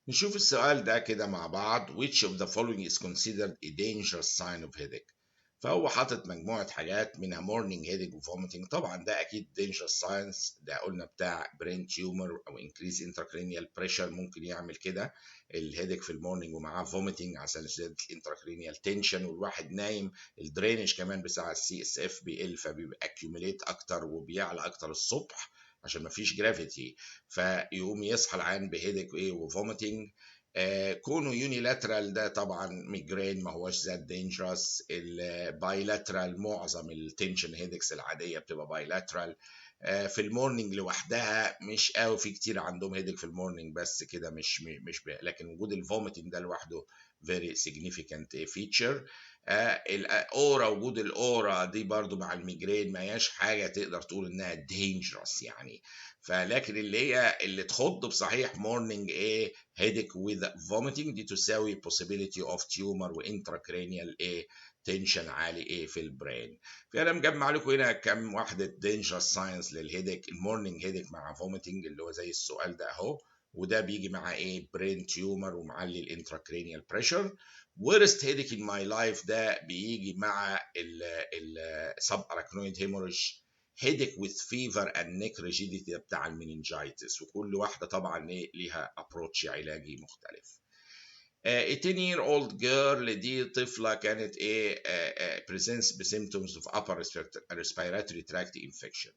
نشوف السؤال ده كده مع بعض. which of the following is considered a dangerous sign of headache؟ فهو حاطط مجموعة حاجات منها morning headache و vomiting. طبعا ده أكيد dangerous signs، ده قلنا بتاع brain tumor أو increase intracranial pressure ممكن يعمل كده الهيدك في المورنينج، ومعاه vomiting عشان زيادة intracranial tension، والواحد نايم الدرينج كمان بتاع السي اس اف بيقل، فبيبقى accumulate أكتر وبيعلى أكتر الصبح عشان مفيش جرافيتي، فيقوم يصحى العيان بهيدك وايه وفوميتنج. كونه يونيلاترال ده طبعا ميجرين ما هوش ذات دينجرس. البايلاترال معظم التنشن هيدكس العاديه بتبقى بايلاترال. في المورنينج لوحدها مش قوي، في كتير عندهم هيدك في المورنينج بس كده مش لكن وجود الفوميتنج ده لوحده very significant feature. الاورا، وجود الاورا دي برضو مع الميجرين ما هياش حاجه تقدر تقول انها دينجرس يعني. فلكن اللي تخض بصحيح مورنينج ايه headache with vomiting دي تساوي possibility of tumor وانتراكرانيال ايه تنشن عالي ايه في البرين. فانا مجمع لكم هنا كم واحده dangerous signs للهيدك. المورنينج هيدك مع vomiting اللي هو زي السؤال ده اهو، وده بيجي مع ايه برين تيومر ومعلي الانتراكرانيال بريشر. worst headache in my life ده بيجي مع ال sub arachnoid hemorrhage headache with fever and neck rigidity بتاع المننجايتس، وكل واحده طبعا ايه ليها ابروتش علاجي مختلف. A 10 year old girl دي طفله كانت ايه presents بsymptoms of upper respiratory tract infection.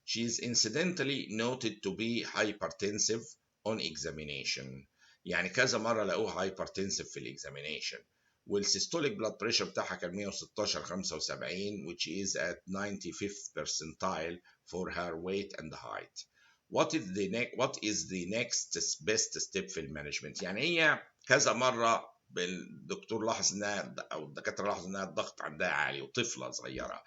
She is incidentally noted to be hypertensive on examination. يعني كذا مرة لقوها hypertensive في الاكزامينيشن. والسيستوليك بلاد بريشر بتاعها كان 116 75 which is at 95th percentile for her weight and height. What is the next best step في المانجمنت؟ يعني هي كذا مرة الدكتور لاحظ انها او الدكاتره لاحظوا انها الضغط عندها عالي وطفله صغيره.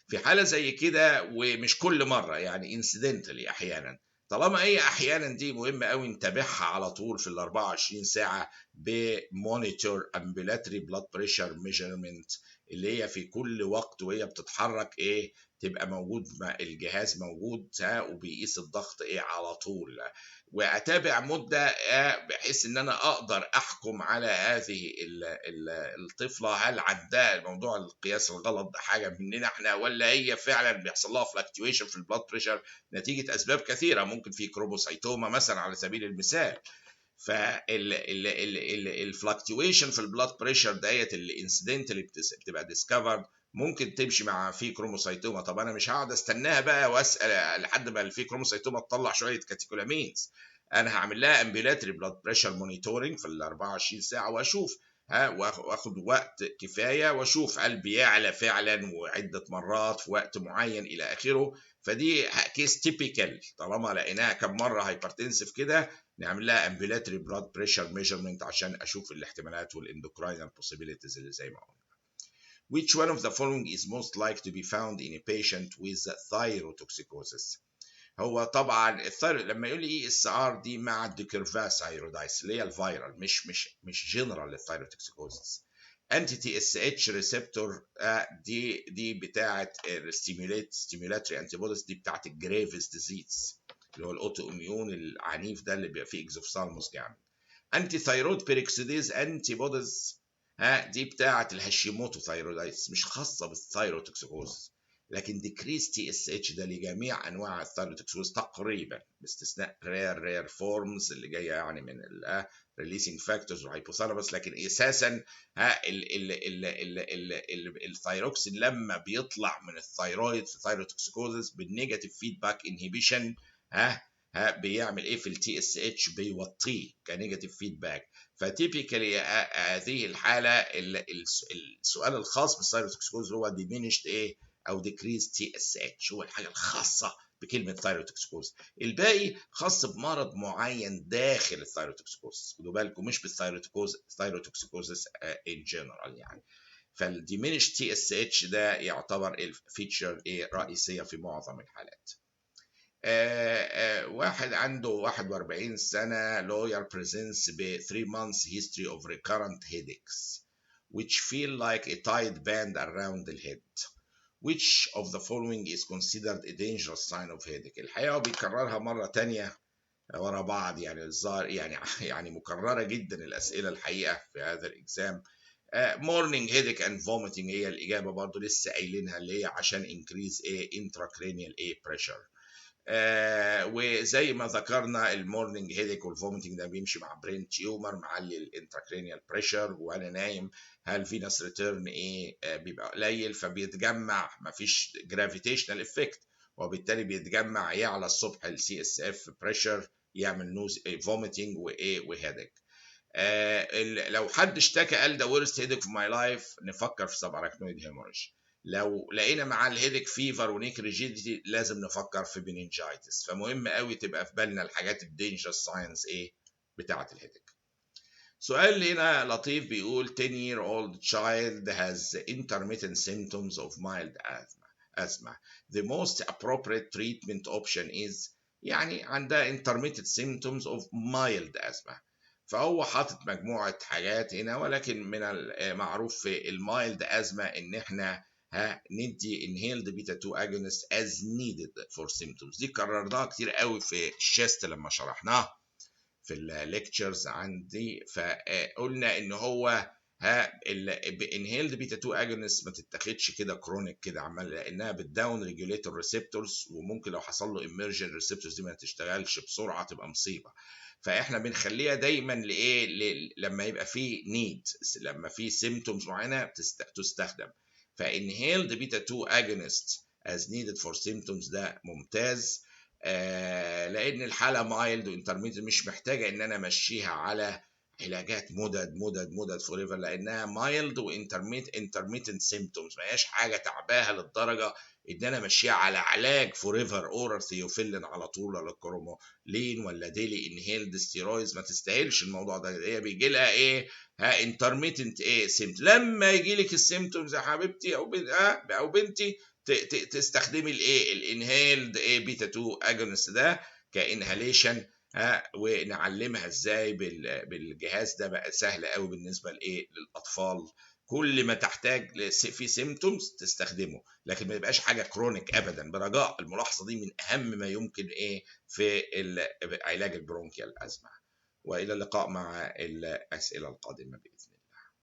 في حالة زي كده، ومش كل مرة يعني انسيدنتالي احيانا، طالما هي احيانا دي مهمة قوي نتابعها على طول في ال 24 ساعة بمونيتور امبيلاتري بلاد بريشر ميجرمنت، اللي هي في كل وقت وهي بتتحرك ايه تبقى موجود الجهاز موجود وبيقيس الضغط ايه على طول. واتابع مده بحيث ان انا اقدر احكم على هذه الطفله هل عندها موضوع القياس الغلط ده حاجه مننا احنا، ولا هي فعلا بيحصل لها فلكتويشن في البلاد بريشر نتيجه اسباب كثيره، ممكن في كروموسايتوما مثلا على سبيل المثال. فالفلكتويشن في البلاد بريشر ديت اللي انسيدنتالي بتبقى ديسكفرد ممكن تمشي مع في كروموسايتوما. طب انا مش هقعد استناها بقى واسال لحد ما في كروموسايتوما تطلع شويه كاتيكولامينز، انا هعمل لها امبيلاتري بلاد بريشر مونيتورنج في ال 24 ساعه واشوف واخد وقت كفايه واشوف هل بيعلى فعلا وعده مرات في وقت معين الى اخره. فدي كيس تيبيكال، طالما لقيناها كم مره هايبرتنسيف كده نعمل لها امبيلاتري بلاد بريشر ميجرمنت عشان اشوف الاحتمالات والاندوكراينال possibilities اللي زي ما قلنا. Which one of the following is most likely to be found in a patient with thyrotoxicosis؟ هو طبعا لما يقول لي اي اس ار دي مع الديكرفا ثايرودايس اللي هي الفيرال، مش جنرال للثايروتوكسيكوزس. انتي تي اس اتش ريسبتور دي بتاعه ستيمولاتري انتي بوديز، دي بتاعه الجريفز ديزيز اللي هو الاوتو اميون العنيف ده اللي بيبقى فيه اكزوفثالموس جامد. انتي ثايرويد بيريكسيديز انتي بوديز دي بتاعه الهاشيموتو ثايرودايتس مش خاصه بالثايروتوكسيكوز. لكن ديكريس تي اس اتش ده لجميع انواع الثايروتوكسيكوز تقريبا باستثناء رير فورمز اللي جايه يعني من ريليسنج فاكتورز وهايبوثالاموس. لكن اساسا الثايروكسين لما بيطلع من الثايرويد في ثايروتوكسيكوزس بالنيجاتيف فيدباك انهيبيشن بيعمل ايه في التي اس اتش؟ بيوطيه كنيجاتيف فيدباك. فتيبيكالي هذه الحاله السؤال الخاص بالثايروتوكسيكوز هو ديمينشت ايه او ديكريز تي اس اتش، هو الحاجه الخاصه بكلمه ثايروتوكسيكوز. الباقي خاص بمرض معين داخل الثايروتوكسيكوز، خدوا بالكم مش بالثايروتوكسيكوزس ان جنرال يعني. فالديمينش تي اس اتش ده يعتبر الفيتشر ايه رئيسيه في معظم الحالات. واحد عنده 41 سنة lawyer presents ب 3 months history of recurrent headaches which feel like a tight band around the head. Which of the following is considered a dangerous sign of headache؟ الحقيقة هو بيكررها مرة تانية ورا بعض، يعني الظاهر يعني مكررة جدا الأسئلة الحقيقة في هذا الإكزام. مورنينج هيديك اند فوميتنج هي الإجابة برضو لسه قايلينها، اللي هي عشان انكريز intracranial بريشر. وزي ما ذكرنا المورنينج هيديك والفوميتنج ده بيمشي مع برين تيومر معلي الانتراكرينيال بريشر وانا نايم. هل فينس ريتيرن بيبقى قليل فبيتجمع، مفيش جرافيتيشنال افكت، وبالتالي بيتجمع يعلى الصبح السي اس اف بريشر، يعمل نوز فوميتنج وهيديك. لو حد اشتكى قال ده ورست هيدك في ماي لايف، نفكر في سب اراكنويد هيموريج. لو لقينا مع الهيدك فيفر ونيك ريجيديتي لازم نفكر في بننجايتس. فمهم قوي تبقى في بالنا الحاجات الدينجر ساينس بتاعه الهيدك. سؤال هنا لطيف بيقول 10-year-old child has intermittent symptoms of mild asthma. The most appropriate treatment option is، يعني عندها intermittent symptoms of mild asthma. فهو حاطط مجموعة حاجات هنا، ولكن من المعروف في المايلد أزمة إن إحنا ندي inhaled beta 2 agonist as needed for symptoms. دي كررناها كتير قوي في الشيست لما شرحناها في الليكتشرز عندي. فقلنا ان هو الانهيلد بيتا 2 اجونست ما تتاخدش كده كرونيك كده عمال، لانها بتداون ريجوليتور ريسبتورز، وممكن لو حصل له ايمرجن ريسبتورز دي ما تشتغلش بسرعه تبقى مصيبه. فاحنا بنخليها دايما لما يبقى في نيد، لما في سيمتومز معينه تستخدم. فانهيلد بيتا 2 اجونست as needed for symptoms ده ممتاز. لان الحاله مايلد وانترميديت، مش محتاجه ان انا امشيها على علاجات مدد فور ايفر، لانها مايلد وانترميتنت سيمتومز، ما هياش حاجه تعباها للدرجه ان انا امشيها على علاج فور ايفر اورال ثيوفيلين على طول، ولا كرومولين ولا ديلي انهيلد ستيرويدز. ما تستاهلش الموضوع ده. هي بيجي لها انترميتنت سيمتوم. لما يجي لك السيمتومز يا حبيبتي او بنتي تستخدمي الانهيلد بيتا 2 اجونست ده كانهاليشن. ونعلمها ازاي بالجهاز ده، بقى سهل قوي بالنسبه للاطفال. كل ما تحتاج في سيمتومز تستخدمه، لكن ما يبقاش حاجه كرونيك ابدا. برجاء الملاحظه دي من اهم ما يمكن في علاج البرونكيال ازمه. والى اللقاء مع الاسئله القادمه باذن الله.